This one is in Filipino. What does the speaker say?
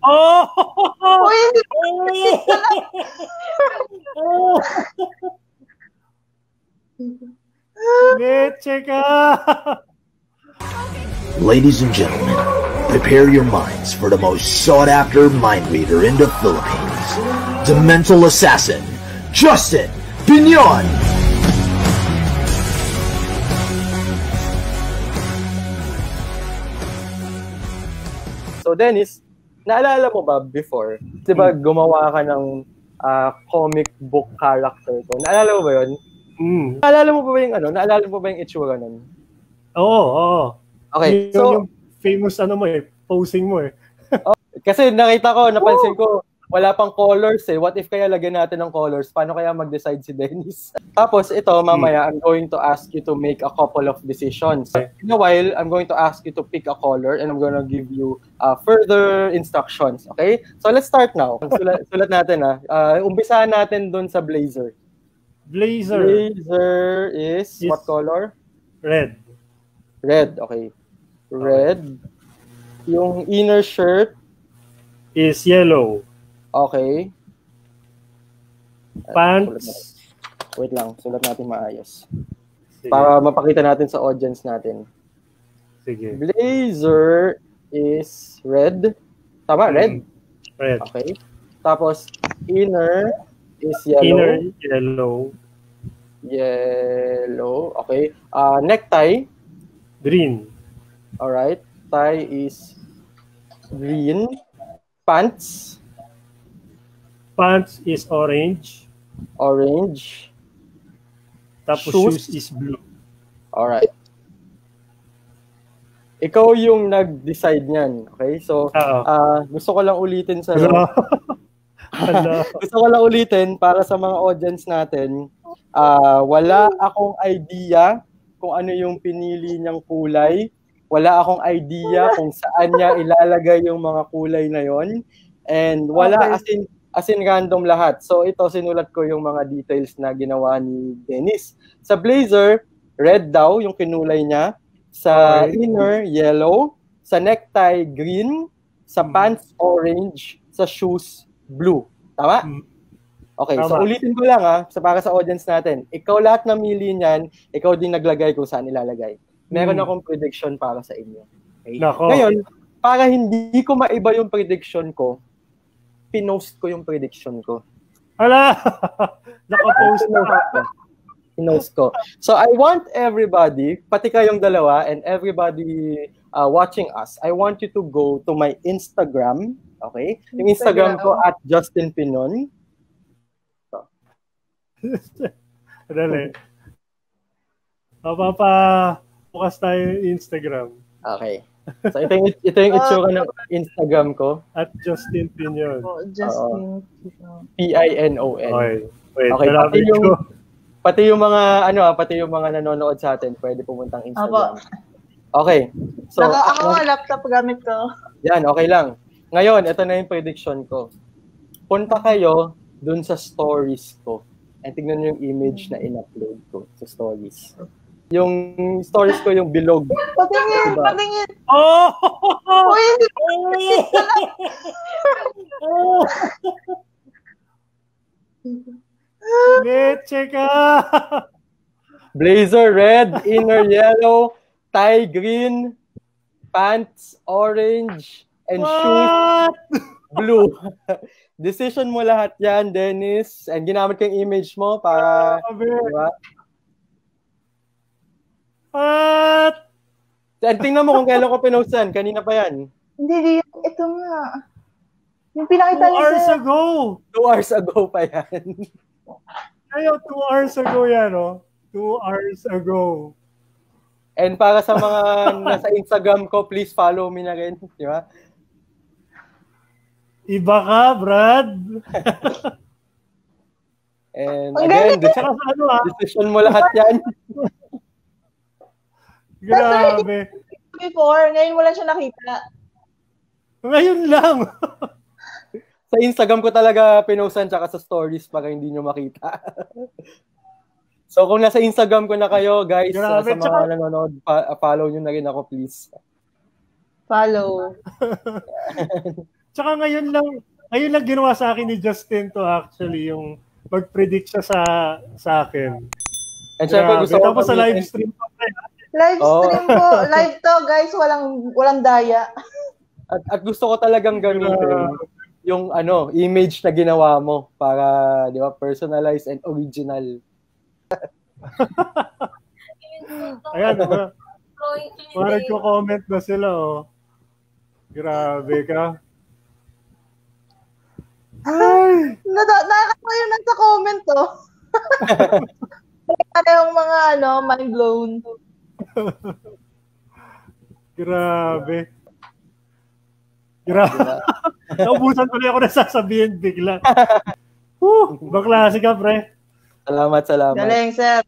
Oh! Uy, hindi Oh! Leche ka! Ladies and gentlemen, prepare your minds for the most sought-after mind reader in the Philippines, the mental assassin, Justin Piñon! So Dennis, naalala mo ba before, di ba gumawa ka ng comic book character ko? Naalala mo ba yun? Naalala mo ba yung Naalala mo ba yung itsura nun? Oo. Okay, so yung famous posing mo eh. Kasi napansin ko, wala pang colors eh. What if kaya lagyan natin ng colors? Paano kaya mag-decide si Dennis? Tapos ito, mamaya, I'm going to ask you to make a couple of decisions. In a while, I'm going to ask you to pick a color and I'm going to give you further instructions. Okay? So let's start now. Sulat natin umpisahan natin dun sa blazer. Blazer is what color? Red. Red, okay. Red. Yung inner shirt is yellow. Okay. Pants. Wait lang, sulat natin maayos. Sige. Para mapakita natin sa audience natin. Sige. Blazer is red. Tama, red? Red. Okay. Tapos, inner is yellow. Inner, yellow. Yellow. Okay. Necktie. Green. Alright. Tie is green. Pants. Pants is orange. Orange. Tapos shoes is blue. Alright. Ikaw yung nag-decide niyan. Okay? So, gusto ko lang ulitin sa... Gusto ko lang ulitin para sa mga audience natin. Wala akong idea kung ano yung pinili niyang kulay. Wala akong idea kung saan niya ilalagay yung mga kulay na yon. And wala, as in random lahat. So ito, sinulat ko yung mga details na ginawa ni Dennis. Sa blazer, red daw yung kinulay niya. Sa inner, yellow. Sa necktie, green. Sa pants, orange. Sa shoes, blue. Tama? Okay, so ulitin ko lang para sa audience natin. Ikaw lahat namili niyan, ikaw din naglagay kung saan ilalagay. Meron akong prediction para sa inyo. Okay? Ngayon, para hindi ko maiba yung prediction ko, pinost ko yung prediction ko. Hala! Nakapost na ako. Pinost ko. So I want everybody, pati kayong dalawa, and everybody watching us, I want you to go to my Instagram. Okay? Yung Instagram ko at Justin Pinon. Dali. Bukas tayo Instagram. Okay. So ito yung itsura ng Instagram ko. At Justin Pinon. Justin Pinon. Wait, pati yung mga nanonood sa atin, pwede pumuntang Instagram. Okay. So ako laptop gamit ko. Yan, okay lang. Ngayon, ito na yung prediction ko. Punta kayo dun sa stories ko. And tignan nyo yung image na in-upload ko sa stories. Yung stories ko yung bilog. Patingin! Diba? Patingin! Oh! Uy, hindi Leche ka! Blazer red, inner yellow, tie green, pants orange, and shoes blue. Decision mo lahat yan, Dennis. And ginamit ko yung image mo para... Diba? What? Tingnan mo kung kailan ko pinost yan. Kanina pa yan. Hindi. Ito nga. Yung pinakita niya 2 hours ago. 2 hours ago pa yan. Ayo, 2 hours ago yan, 2 hours ago. And para sa mga nasa Instagram ko, please follow me na rin. Di ba? Iba ka, Brad. And again, decision mo lahat yan. Grabe. Before, ngayon mo lang siya nakita. Ngayon lang. Sa Instagram ko talaga pinostan tsaka sa stories para hindi nyo makita. So kung nasa Instagram ko na kayo, guys, grabe, sa mga nanonood, follow nyo na rin ako, please. Follow. Tsaka ngayon lang ginawa sa akin ni Justin to actually, yung mag-predict siya sa akin. And syempre gusto ko tapos sa live stream pa. Live stream po. Live to, guys. Walang daya. At gusto ko talagang gamitin yung image na ginawa mo para, di ba, personalized and original. Ayan, mga nagko-comment na sila, oh. Grabe ka. Ay! Nakakayo lang sa comment, oh. Parehong mga, mind blown. Grabe. Naubusan tuloy ako na sasabihin bigla. Baklase ka, pre. Salamat. Galing, sir.